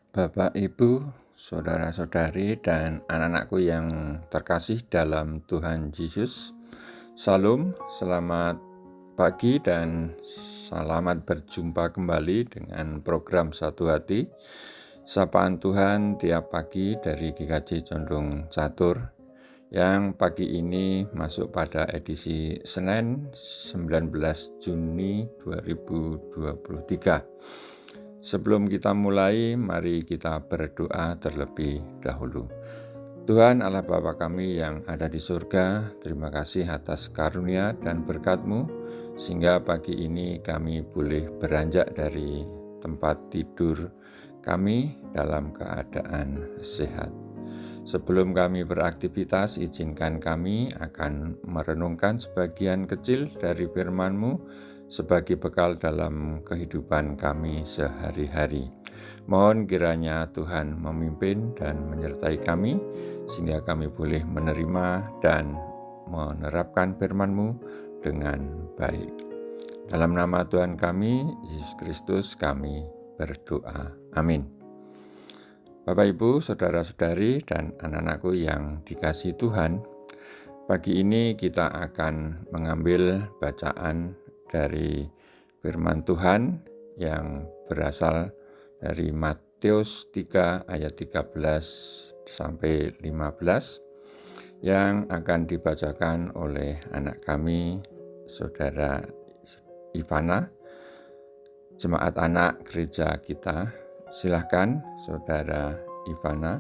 Bapak, Ibu, saudara-saudari, dan anak-anakku yang terkasih dalam Tuhan Yesus. Salam, selamat pagi dan selamat berjumpa kembali dengan program Satu Hati. Sapaan Tuhan tiap pagi dari GKJ Condong Catur, yang pagi ini masuk pada edisi Senin 19 Juni 2023. Sebelum kita mulai, mari kita berdoa terlebih dahulu. Tuhan Allah Bapa kami yang ada di surga, terima kasih atas karunia dan berkat-Mu, sehingga pagi ini kami boleh beranjak dari tempat tidur kami dalam keadaan sehat. Sebelum kami beraktivitas, izinkan kami akan merenungkan sebagian kecil dari firman-Mu, sebagai bekal dalam kehidupan kami sehari-hari. Mohon kiranya Tuhan memimpin dan menyertai kami, sehingga kami boleh menerima dan menerapkan firman-Mu dengan baik. Dalam nama Tuhan kami, Yesus Kristus, kami berdoa. Amin. Bapak, Ibu, saudara-saudari, dan anak-anakku yang dikasihi Tuhan, pagi ini kita akan mengambil bacaan dari firman Tuhan yang berasal dari Matius 3 ayat 13 sampai 15 yang akan dibacakan oleh anak kami, Saudara Ivana, jemaat anak gereja kita. Silahkan Saudara Ivana.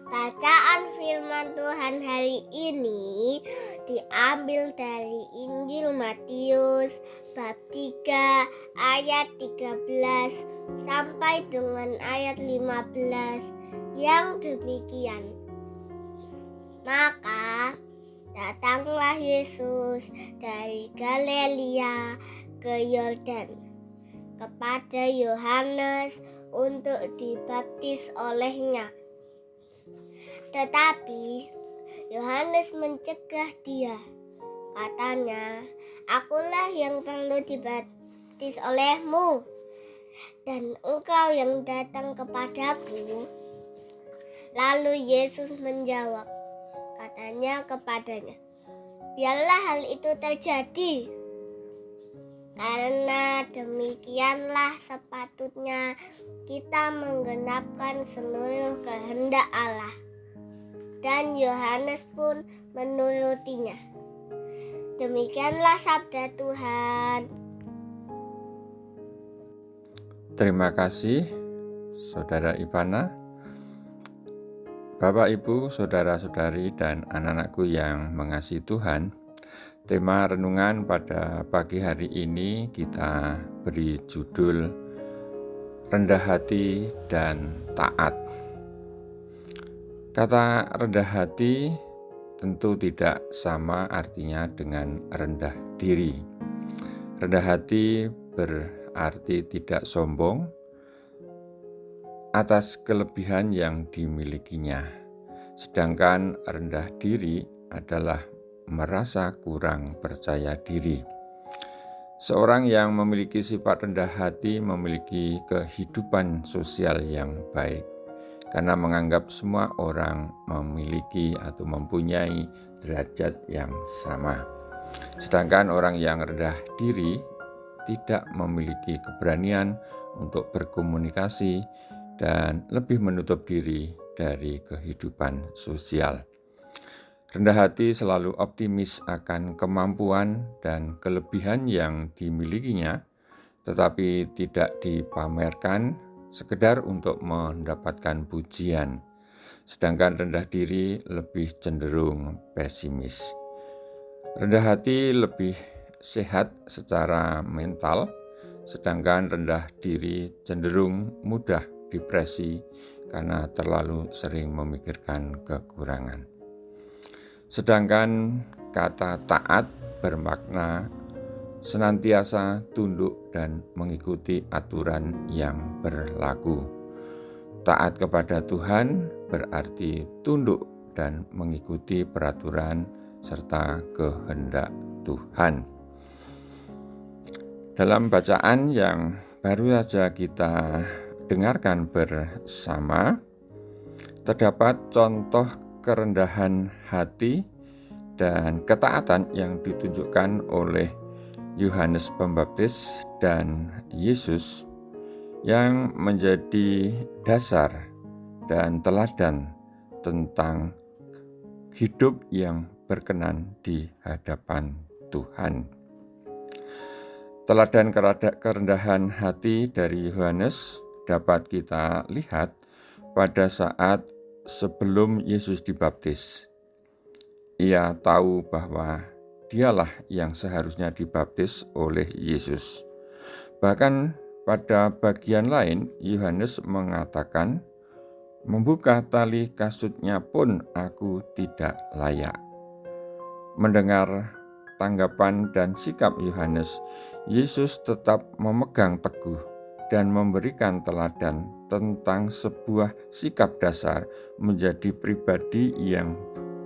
Bacaan firman Tuhan hari ini diambil dari Injil Matius bab 3 ayat 13 sampai dengan ayat 15 yang demikian. Maka datanglah Yesus dari Galilea ke Yordan kepada Yohanes untuk dibaptis olehnya. Tetapi Yohanes mencegah dia. Katanya, "Akulah yang perlu dibaptis olehmu, dan engkau yang datang kepadaku." Lalu Yesus menjawab, katanya kepadanya, "Biarlah hal itu terjadi, karena demikianlah sepatutnya kita menggenapkan seluruh kehendak Allah." Dan Yohanes pun menurutinya. Demikianlah sabda Tuhan. Terima kasih Saudara Ivana. Bapak, Ibu, saudara-saudari, dan anak-anakku yang mengasihi Tuhan, tema renungan pada pagi hari ini kita beri judul Rendah Hati dan Taat. Kata rendah hati tentu tidak sama artinya dengan rendah diri. Rendah hati berarti tidak sombong atas kelebihan yang dimilikinya. Sedangkan rendah diri adalah merasa kurang percaya diri. Seorang yang memiliki sifat rendah hati memiliki kehidupan sosial yang baik, karena menganggap semua orang memiliki atau mempunyai derajat yang sama. Sedangkan orang yang rendah diri tidak memiliki keberanian untuk berkomunikasi dan lebih menutup diri dari kehidupan sosial. Rendah hati selalu optimis akan kemampuan dan kelebihan yang dimilikinya, tetapi tidak dipamerkan sekedar untuk mendapatkan pujian. Sedangkan rendah diri lebih cenderung pesimis. Rendah hati lebih sehat secara mental, sedangkan rendah diri cenderung mudah depresi karena terlalu sering memikirkan kekurangan. Sedangkan kata taat bermakna senantiasa tunduk dan mengikuti aturan yang berlaku. Taat kepada Tuhan berarti tunduk dan mengikuti peraturan serta kehendak Tuhan. Dalam bacaan yang baru saja kita dengarkan bersama, terdapat contoh kerendahan hati dan ketaatan yang ditunjukkan oleh Yohanes Pembaptis dan Yesus yang menjadi dasar dan teladan tentang hidup yang berkenan di hadapan Tuhan. Teladan kerendahan hati dari Yohanes dapat kita lihat pada saat sebelum Yesus dibaptis. Ia tahu bahwa dialah yang seharusnya dibaptis oleh Yesus. Bahkan pada bagian lain, Yohanes mengatakan, "Membuka tali kasutnya pun aku tidak layak." Mendengar tanggapan dan sikap Yohanes, Yesus tetap memegang teguh dan memberikan teladan tentang sebuah sikap dasar menjadi pribadi yang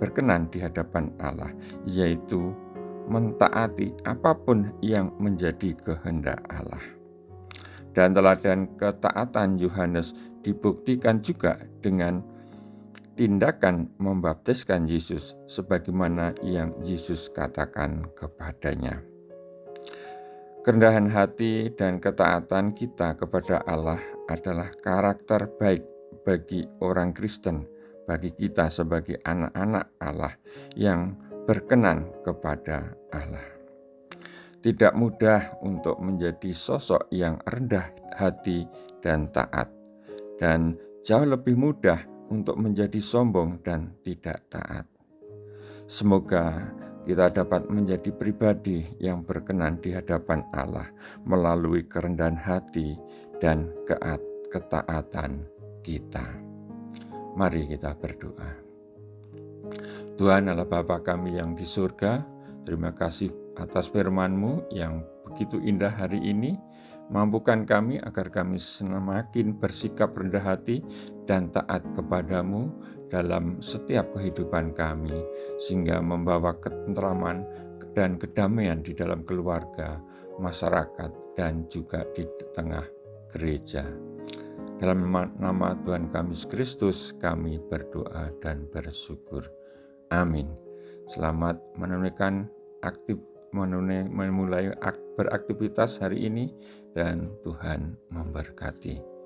berkenan di hadapan Allah, yaitu mentaati apapun yang menjadi kehendak Allah. Dan teladan ketaatan Yohanes dibuktikan juga dengan tindakan membaptiskan Yesus sebagaimana yang Yesus katakan kepadanya. Kerendahan hati dan ketaatan kita kepada Allah adalah karakter baik bagi orang Kristen, bagi kita sebagai anak-anak Allah yang berkenan kepada Allah. Tidak mudah untuk menjadi sosok yang rendah hati dan taat, dan jauh lebih mudah untuk menjadi sombong dan tidak taat. Semoga kita dapat menjadi pribadi yang berkenan di hadapan Allah melalui kerendahan hati dan ketaatan kita. Mari kita berdoa. Tuhan Allah Bapa kami yang di surga, terima kasih atas firman-Mu yang begitu indah hari ini. Mampukan kami agar kami semakin bersikap rendah hati dan taat kepadamu dalam setiap kehidupan kami, sehingga membawa ketentraman dan kedamaian di dalam keluarga, masyarakat, dan juga di tengah gereja. Dalam nama Tuhan kami Yesus Kristus kami berdoa dan bersyukur. Amin. Selamat memulai beraktivitas hari ini, dan Tuhan memberkati.